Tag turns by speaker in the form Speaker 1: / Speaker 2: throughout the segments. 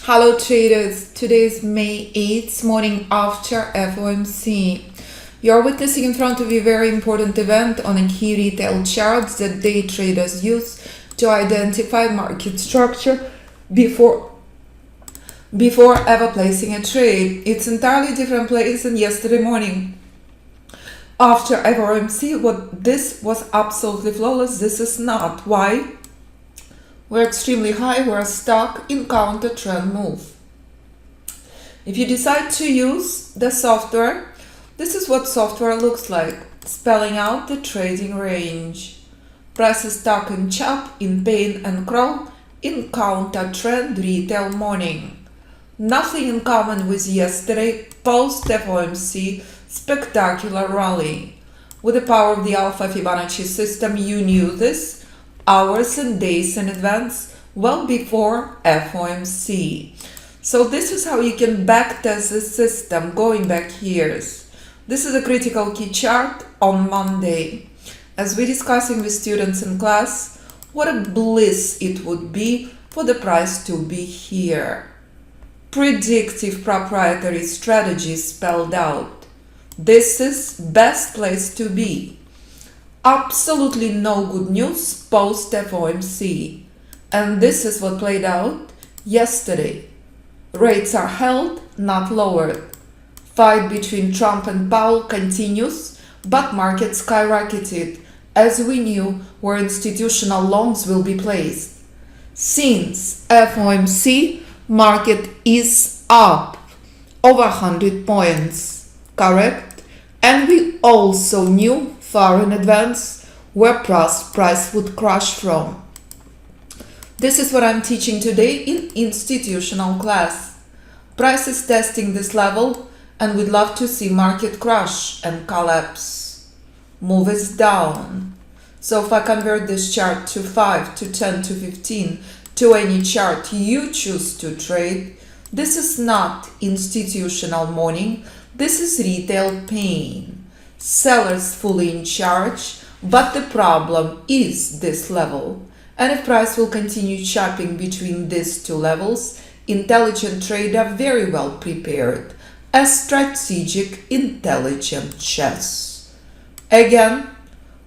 Speaker 1: Hello traders, today is May 8th, morning after FOMC. You're witnessing in front of you a very important event on a key retail charts that day traders use to identify market structure before ever placing a trade. It's entirely different place than yesterday morning. After FOMC, this was absolutely flawless. This is not. Why? We're extremely high, we're stuck in counter trend move. If you decide to use the software, this is what software looks like, spelling out the trading range. Price is stuck in chop, in pain and crawl, in counter trend retail morning. Nothing in common with yesterday post FOMC spectacular rally. With the power of the Alpha Fibonacci system, you knew this hours and days in advance, well before FOMC. So this is how you can backtest the system going back years. This is a critical key chart on Monday. As we're discussing with students in class, what a bliss it would be for the price to be here. Predictive proprietary strategy spelled out. This is best place to be. Absolutely no good news post FOMC, and this is what played out yesterday. Rates are held, not lowered. Fight between Trump and Powell continues, but market skyrocketed as we knew where institutional longs will be placed. Since FOMC, market is up over 100 points, correct? And we also knew far in advance where price would crash from. This is what I'm teaching today in institutional class. Price is testing this level and we'd love to see market crash and collapse. Move is down. So if I convert this chart to 5, to 10, to 15, to any chart you choose to trade, this is not institutional morning, this is retail pain. Sellers fully in charge, but the problem is this level. And if price will continue chopping between these two levels, intelligent trader very well prepared as strategic intelligent chess. Again,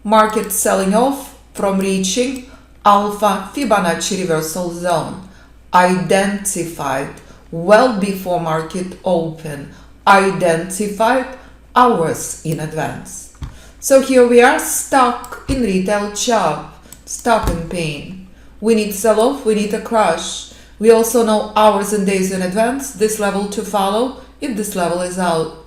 Speaker 1: market selling off from reaching Alpha Fibonacci reversal zone, identified well before market open, identified hours in advance. So here we are stuck in retail chop, stuck in pain. We need sell-off, we need a crash. We also know hours and days in advance this level to follow if this level is out.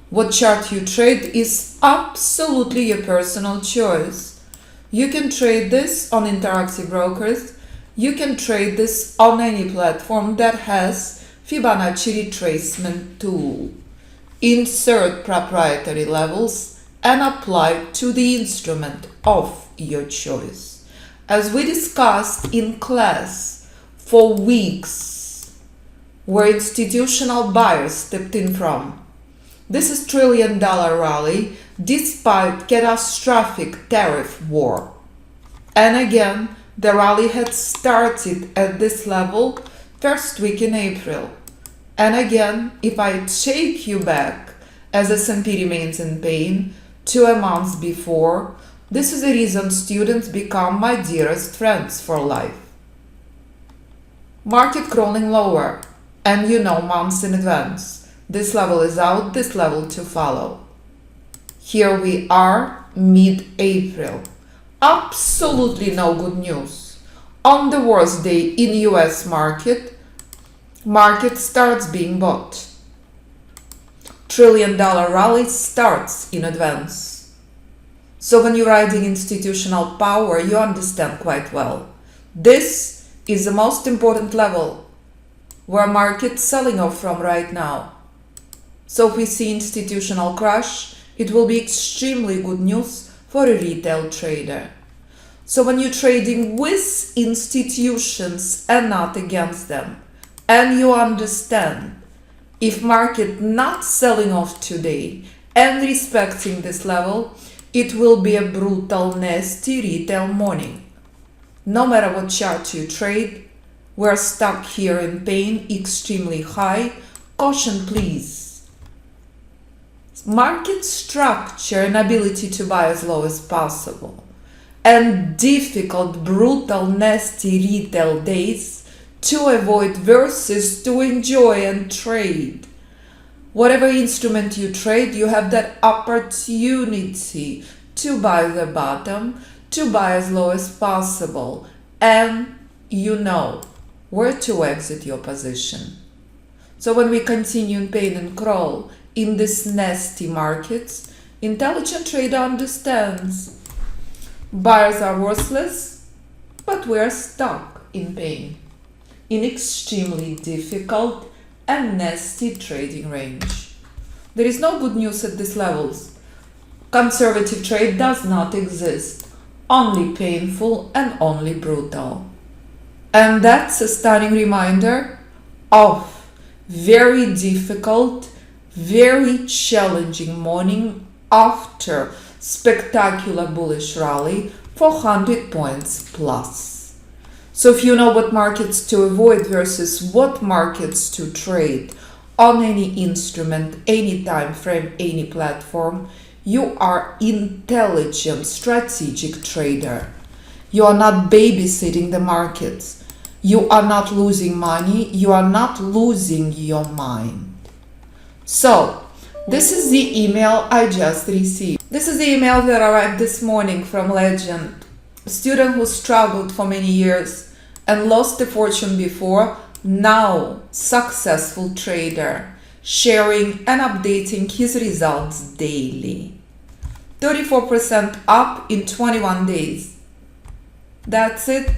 Speaker 1: What chart you trade is absolutely your personal choice. You can trade this on interactive brokers. You can trade this on any platform that has Fibonacci retracement tool. Insert proprietary levels and apply to the instrument of your choice. As we discussed in class for weeks, where institutional buyers stepped in from. This is $1 trillion rally despite catastrophic tariff war. And again, the rally had started at this level first week in April. And again, if I take you back as S&P remains in pain 2 months before, this is the reason students become my dearest friends for life. Market crawling lower, and you know months in advance. This level is out, this level to follow. Here we are, mid-April. Absolutely no good news. On the worst day in US market starts being bought. $1 trillion rally starts in advance. So when you're riding institutional power, you understand quite well. This is the most important level where market's selling off from right now. So if we see institutional crash, it will be extremely good news for a retail trader. So when you're trading with institutions and not against them, and you understand if market not selling off today and respecting this level, It will be a brutal, nasty retail morning. No matter what chart you trade, we're stuck here in pain, extremely high. Caution, please. Market structure and ability to buy as low as possible. And difficult, brutal, nasty retail days to avoid versus to enjoy and trade. Whatever instrument you trade, you have that opportunity to buy the bottom, to buy as low as possible, and you know where to exit your position. So when we continue in pain and crawl in these nasty markets, intelligent trader understands buyers are worthless, but we are stuck in pain, in extremely difficult and nasty trading range. There is no good news at these levels. Conservative trade does not exist, only painful and only brutal. And that's a stunning reminder of very difficult, very challenging morning after spectacular bullish rally for 100 points plus. So if you know what markets to avoid versus what markets to trade on any instrument, any time frame, any platform, you are intelligent, strategic trader. You are not babysitting the markets. You are not losing money. You are not losing your mind. So, this is the email I just received. This is the email that arrived this morning from Legend, a student who struggled for many years and lost a fortune before, now successful trader, sharing and updating his results daily. 34% up in 21 days. That's it.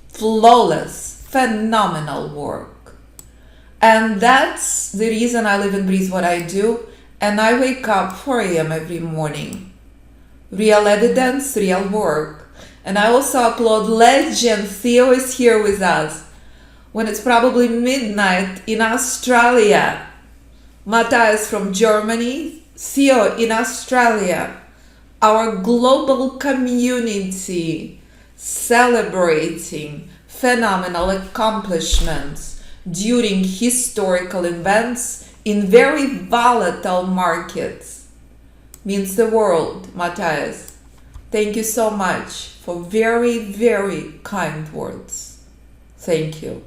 Speaker 1: Flawless, phenomenal work. And that's the reason I live and breathe what I do. And I wake up 4 a.m. every morning. Real evidence, real work. And I also upload Legend. Theo is here with us when it's probably midnight in Australia. Matthias from Germany, Theo in Australia. Our global community celebrating phenomenal accomplishments during historical events in very volatile markets. Means the world, Matthias. Thank you so much for very, very kind words. Thank you.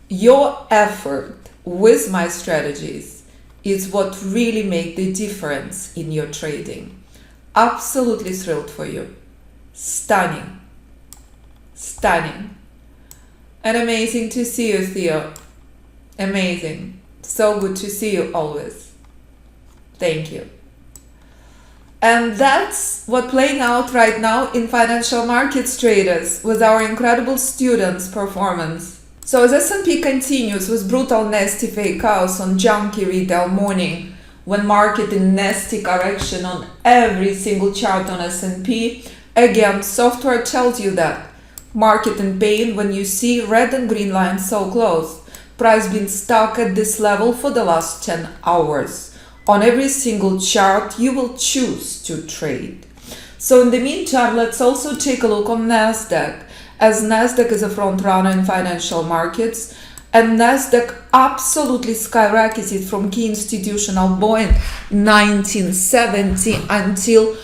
Speaker 1: Your effort with my strategies is what really makes the difference in your trading. Absolutely thrilled for you. Stunning. Stunning. And amazing to see you, Theo. Amazing. So good to see you always. Thank you. And that's what playing out right now in financial markets traders with our incredible students' performance. So as S&P continues with brutal nasty fake chaos on junky retail morning, when market in nasty correction on every single chart on S&P, again, software tells you that. Market in pain when you see red and green lines so close. Price been stuck at this level for the last 10 hours. On every single chart you will choose to trade. So in the meantime, let's also take a look on Nasdaq, as Nasdaq is a front runner in financial markets. And Nasdaq absolutely skyrocketed from key institutional buy in 1970 until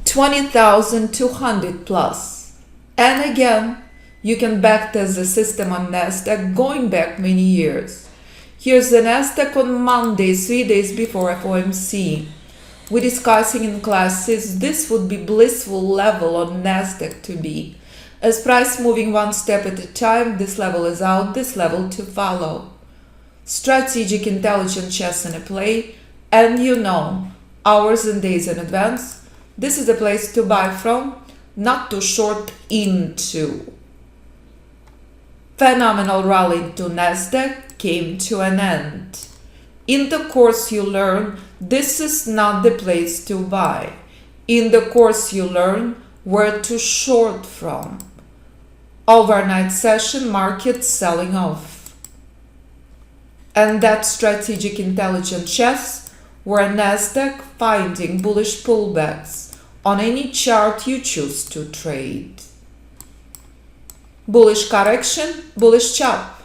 Speaker 1: 20,200 plus. And again, you can backtest the system on Nasdaq going back many years. Here's the Nasdaq on Monday, 3 days before FOMC. We're discussing in classes this would be blissful level on Nasdaq to be. As price moving one step at a time, this level is out, this level to follow. Strategic intelligent chess in a play, and you know, hours and days in advance, this is a place to buy from, not to short into. Phenomenal rally to Nasdaq came to an end. In the course you learn, this is not the place to buy. In the course you learn where to short from. Overnight session, market selling off. And that strategic intelligent chess where Nasdaq finding bullish pullbacks on any chart you choose to trade. Bullish correction, bullish chop.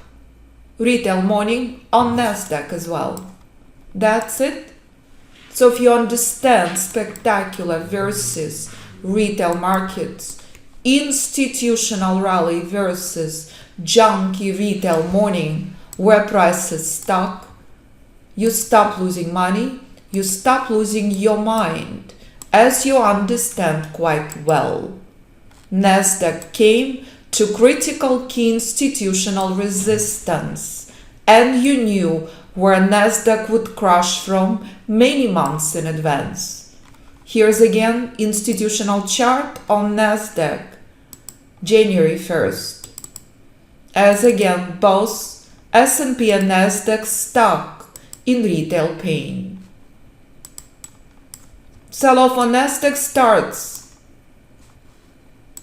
Speaker 1: Retail morning on Nasdaq as well. That's it. So if you understand spectacular versus retail markets, institutional rally versus junky retail morning where prices stuck, you stop losing money, you stop losing your mind, as you understand quite well. Nasdaq came to critical key institutional resistance, and you knew where Nasdaq would crash from many months in advance. Here's again institutional chart on Nasdaq, January 1st. As again both S&P and Nasdaq stuck in retail pain. Sell-off on Nasdaq starts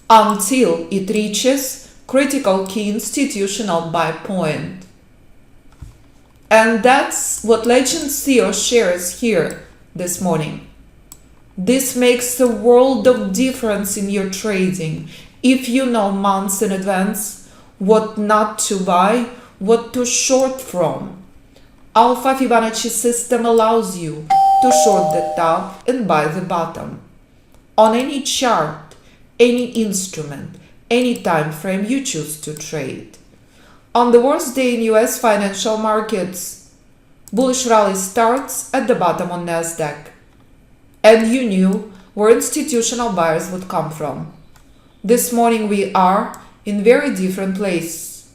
Speaker 1: until it reaches critical key institutional buy point. And that's what Legend CEO shares here this morning. This makes a world of difference in your trading if you know months in advance what not to buy, what to short from. Alpha Fibonacci system allows you to short the top and buy the bottom. On any chart, any instrument, any time frame you choose to trade. On the worst day in US financial markets, bullish rally starts at the bottom on Nasdaq. And you knew where institutional buyers would come from. This morning we are in very different place.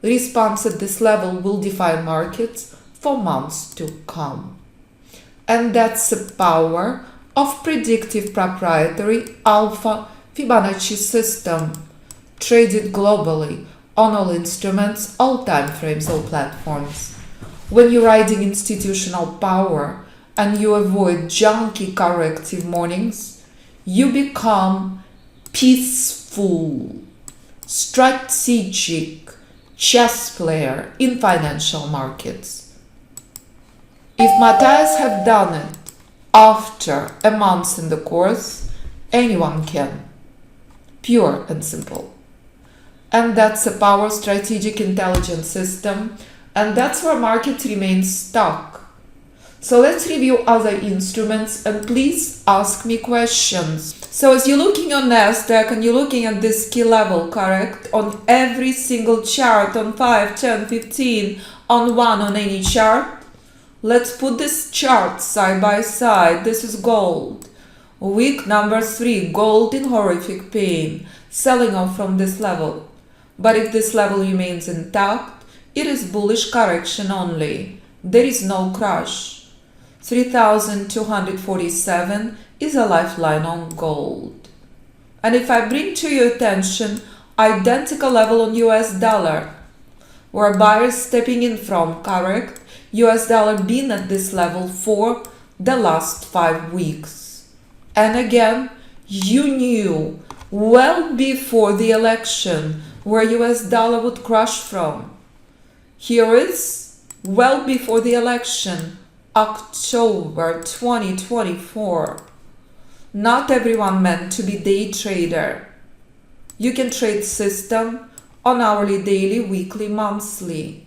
Speaker 1: Response at this level will define markets for months to come. And that's the power of Predictive Proprietary Alpha Fibonacci System, traded globally on all instruments, all time frames, all platforms. When you're riding institutional power and you avoid junky corrective mornings, you become peaceful, strategic chess player in financial markets. If Matthias have done it after a month in the course, anyone can. Pure and simple. And that's a power strategic intelligence system, and that's where market remains stuck. So let's review other instruments, and please ask me questions. So as you're looking on Nasdaq and you're looking at this key level, correct, on every single chart, on 5, 10, 15, on 1, on any chart, let's put this chart side by side. This is gold. Week number 3, gold in horrific pain, selling off from this level. But if this level remains intact, it is bullish correction only. There is no crash. 3,247 is a lifeline on gold. And if I bring to your attention identical level on US dollar, where buyers stepping in from, correct, US dollar been at this level for the last 5 weeks. And again, you knew well before the election where US dollar would crash from. Here is well before the election, October 2024. Not everyone meant to be day trader. You can trade system on hourly, daily, weekly, monthly.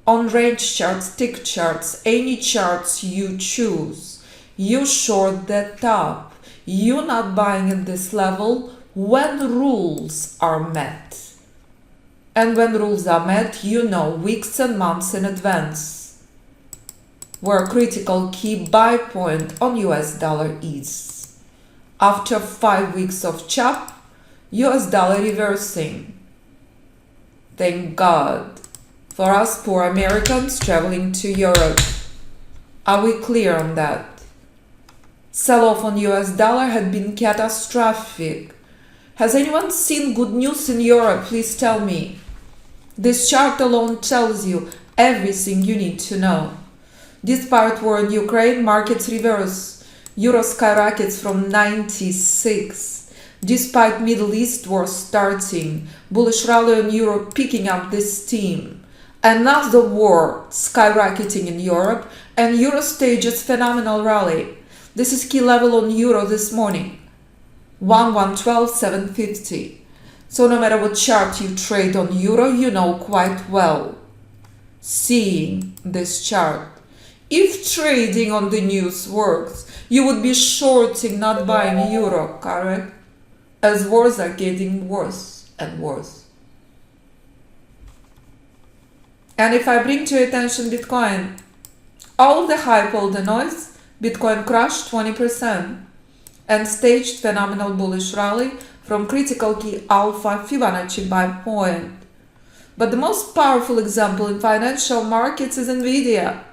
Speaker 1: On range charts, tick charts, any charts you choose. You short the top. You're not buying at this level when rules are met. And when rules are met, you know weeks and months in advance where critical key buy point on US dollar is. After 5 weeks of chop, US dollar reversing. Thank God for us poor Americans traveling to Europe. Are we clear on that? Sell-off on US dollar had been catastrophic. Has anyone seen good news in Europe? Please tell me. This chart alone tells you everything you need to know. Despite war in Ukraine, markets reverse. Euro skyrockets from 96. Despite Middle East war starting, bullish rally on Europe picking up this steam. Another war skyrocketing in Europe, And euro stages phenomenal rally. This is key level on euro this morning, 1,112,750. So no matter what chart you trade on euro, you know quite well, seeing this chart. If trading on the news works, you would be shorting, not buying euro, correct? As wars are getting worse and worse. And if I bring to your attention Bitcoin, all of the hype, all the noise, Bitcoin crushed 20% and staged phenomenal bullish rally from critical key alpha Fibonacci buy point. But the most powerful example in financial markets is Nvidia.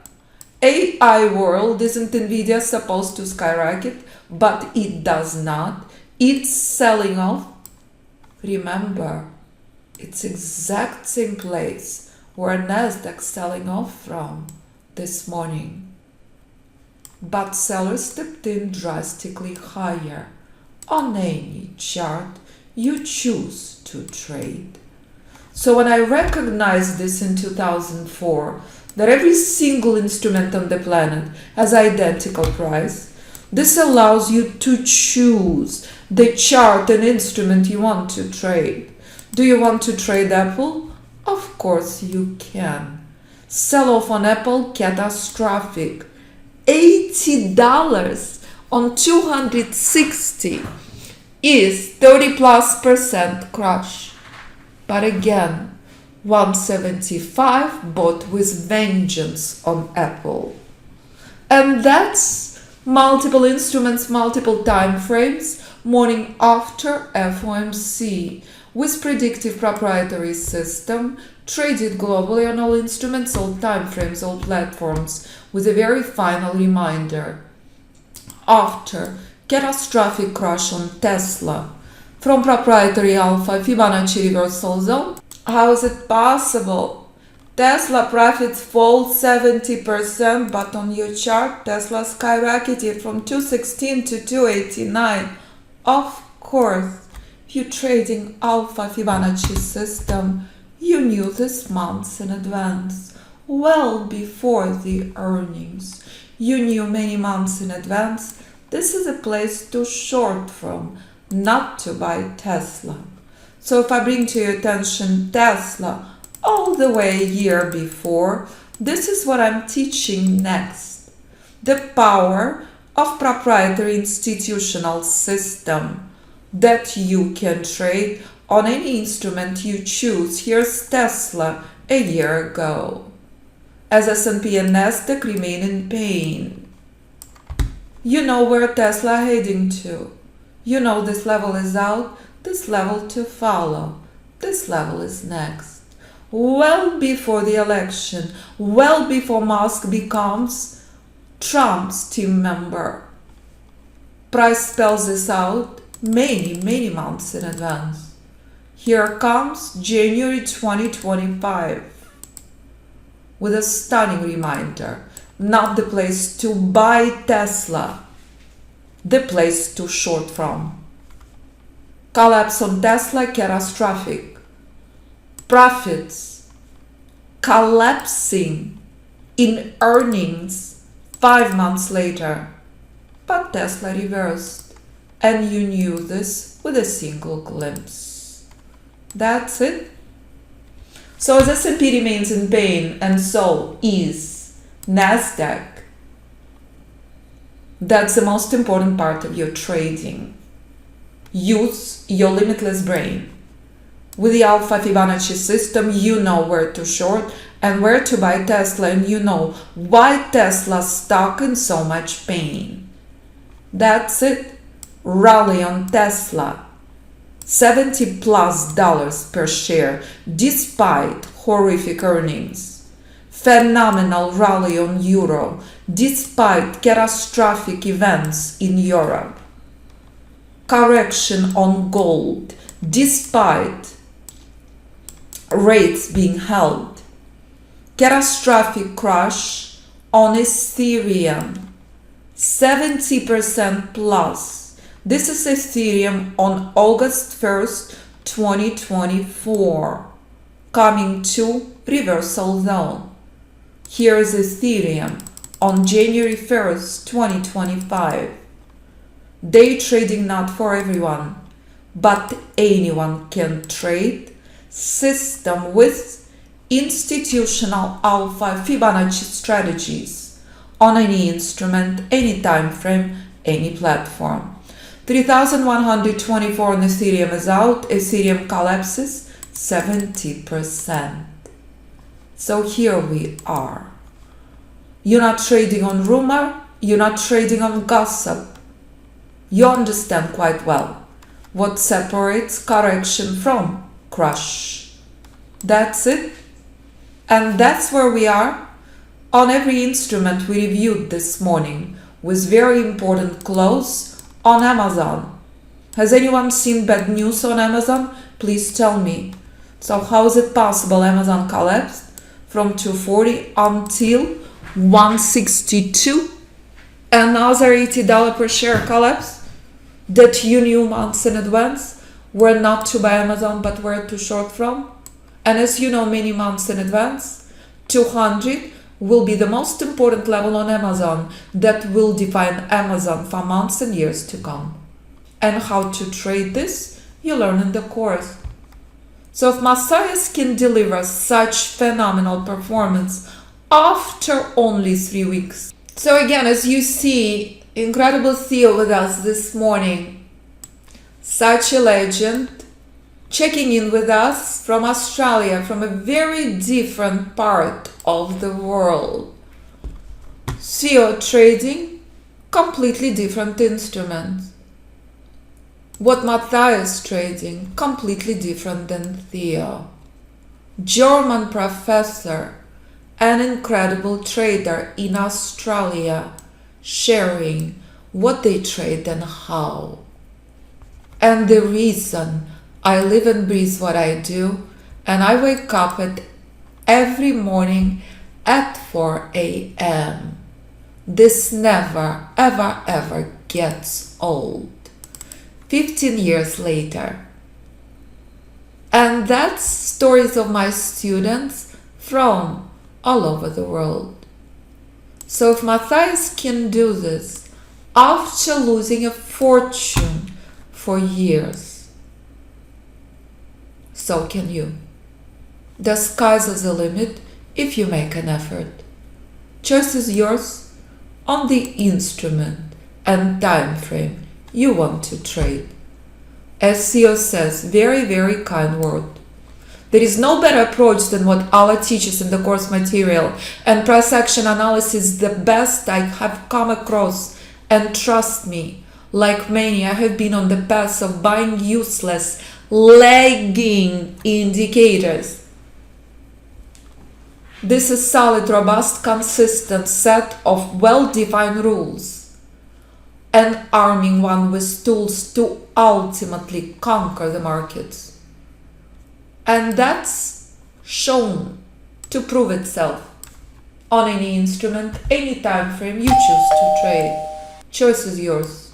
Speaker 1: AI world, isn't Nvidia supposed to skyrocket? But it does not. It's selling off. Remember, it's exact same place where Nasdaq's selling off from this morning. But sellers stepped in drastically higher on any chart you choose to trade. So when I recognized this in 2004, that every single instrument on the planet has identical price, this allows you to choose the chart and instrument you want to trade. Do you want to trade Apple? Of course you can. Sell off on Apple, catastrophic. $80 on 260 is 30+% crush. But again, 175 bought with vengeance on Apple. And that's multiple instruments, multiple time frames, morning after FOMC, with Predictive Proprietary System, traded globally on all instruments, all time frames, all platforms, with a very final reminder. After catastrophic crash on Tesla from Proprietary Alpha Fibonacci reversal zone, how is it possible? Tesla profits fall 70%, but on your chart, Tesla skyrocketed from 216 to 289. Of course, if you're trading Alpha Fibonacci system, you knew this months in advance, well before the earnings. You knew many months in advance this is a place to short from, not to buy Tesla. So if I bring to your attention Tesla all the way a year before, this is what I'm teaching next. The power of proprietary institutional system that you can trade on any instrument you choose. Here's Tesla a year ago. As S&P and Nasdaq remain in pain. You know where Tesla heading to. You know this level is out, this level to follow. This level is next. Well before the election, well before Musk becomes Trump's team member. Price spells this out many months in advance. Here comes January 2025 with a stunning reminder. Not the place to buy Tesla, the place to short from. Collapse on Tesla, catastrophic. Profits collapsing in earnings 5 months later. But Tesla reversed, and you knew this with a single glimpse. That's it. So as S&P remains in pain, and so is Nasdaq, that's the most important part of your trading. Use your limitless brain. With the Alpha Fibonacci system, you know where to short and where to buy Tesla, and you know why Tesla's stuck in so much pain. That's it. Rally on Tesla. $70+ per share despite horrific earnings. Phenomenal rally on euro despite catastrophic events in Europe. Correction on gold despite rates being held. Catastrophic crash on Ethereum, 70% plus. This is Ethereum on August 1st, 2024, coming to reversal zone. Here is Ethereum on January 1st, 2025. Day trading not for everyone, but anyone can trade. System with institutional alpha Fibonacci strategies on any instrument, any time frame, any platform. 3,124 on Ethereum is out. Ethereum collapses 70%. So here we are. You're not trading on rumor. You're not trading on gossip. You understand quite well what separates correction from crush. That's it. And that's where we are. On every instrument we reviewed this morning with very important close on Amazon. Has anyone seen bad news on Amazon? Please tell me. So how is it possible Amazon collapsed from 240 until 162? Another $80 per share collapse that you knew months in advance were not to buy Amazon but were to short from. And as you know many months in advance, 200 will be the most important level on Amazon that will define Amazon for months and years to come. And how to trade this, you learn in the course. So if Matthias can deliver such phenomenal performance after only 3 weeks. So again, as you see, incredible Theo with us this morning. Such a legend. Checking in with us from Australia, from a very different part of the world. Theo trading, completely different instruments. What Matthias trading, completely different than Theo. German professor, an incredible trader in Australia, sharing what they trade and how. And the reason I live and breathe what I do, and I wake up every morning at 4 a.m. This never, ever, ever gets old. 15 years later. And that's stories of my students from all over the world. So if Matthias can do this after losing a fortune for years, so can you. The sky's the limit if you make an effort. Choice is yours on the instrument and time frame you want to trade. As Theo says, very, very kind word. There is no better approach than what Allah teaches in the course material, and price action analysis is the best I have come across. And trust me, like many, I have been on the path of buying useless, lagging indicators. This is solid, robust, consistent set of well-defined rules and arming one with tools to ultimately conquer the markets. And that's shown to prove itself on any instrument, any time frame you choose to trade. Choice is yours.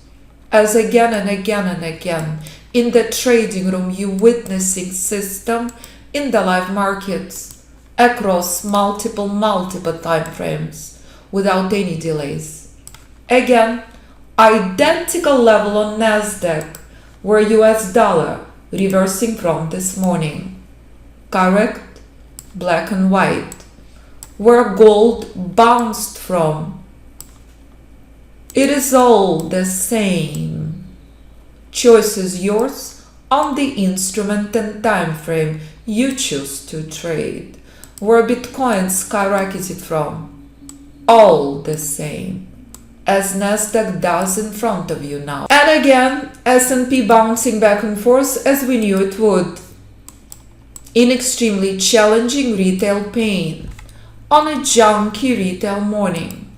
Speaker 1: As again and again and again, in the trading room, you witnessing system in the live markets across multiple time frames without any delays. Again, identical level on Nasdaq, where US dollar reversing from this morning. Correct, black and white, where gold bounced from. It is all the same. Choice is yours on the instrument and time frame you choose to trade. Where Bitcoin skyrocketed from. All the same. As Nasdaq does in front of you now. And again, S&P bouncing back and forth as we knew it would. In extremely challenging retail pain. On a junky retail morning.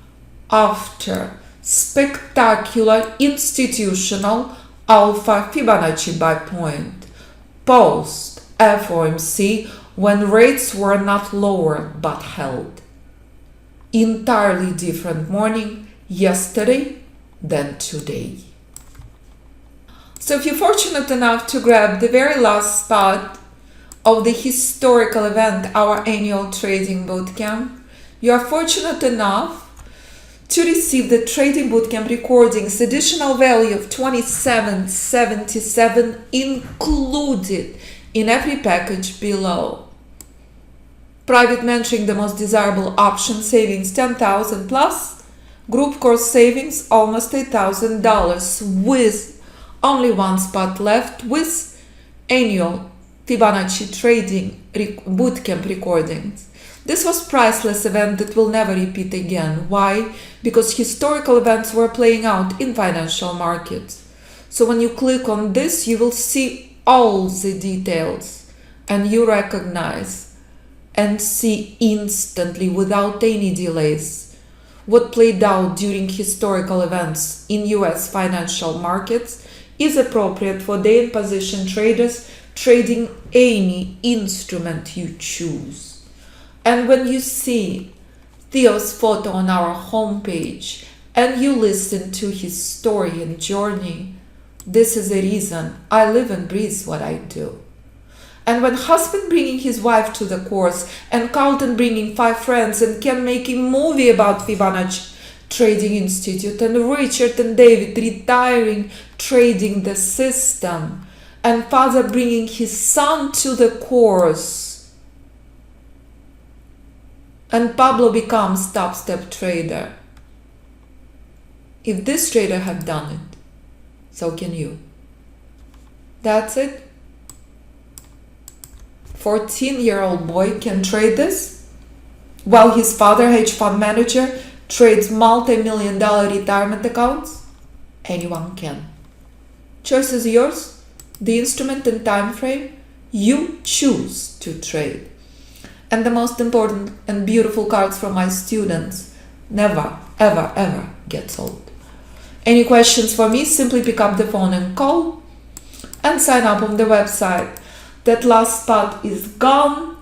Speaker 1: After spectacular institutional Alpha Fibonacci buy point, post FOMC when rates were not lowered but held. Entirely different morning yesterday than today. So if you're fortunate enough to grab the very last spot of the historical event, our annual trading bootcamp, you are fortunate enough to receive the trading bootcamp recordings, additional value of $27.77 included in every package below. Private mentoring, the most desirable option, savings $10,000 plus, group course savings almost $8,000 with only one spot left, with annual Fibonacci trading bootcamp recordings. This was priceless event that will never repeat again. Why? Because historical events were playing out in financial markets. So when you click on this, you will see all the details and you recognize and see instantly, without any delays, what played out during historical events in US financial markets is appropriate for day and position traders trading any instrument you choose. And when you see Theo's photo on our homepage and you listen to his story and journey, this is the reason I live and breathe what I do. And when husband bringing his wife to the course, and Carlton bringing 5 friends, and Ken making movie about Fibonacci Trading Institute, and Richard and David retiring trading the system, and father bringing his son to the course, and Pablo becomes top step trader. If this trader have done it, so can you. That's it. 14-year-old boy can trade this, while his father, hedge fund manager, trades multi-million-dollar retirement accounts. Anyone can. Choice is yours. The instrument and time frame you choose to trade. And the most important and beautiful cards from my students never, ever, ever get sold. Any questions for me, simply pick up the phone and call and sign up on the website. That last spot is gone.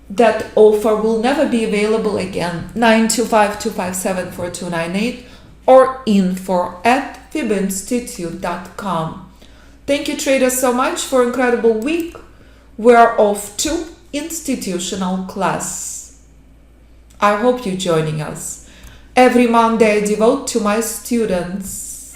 Speaker 1: That offer will never be available again. 925-257-4298 or info@fibinstitute.com. Thank you, traders, so much for an incredible week. We're off to institutional class. I hope you're joining us. Every Monday I devote to my students.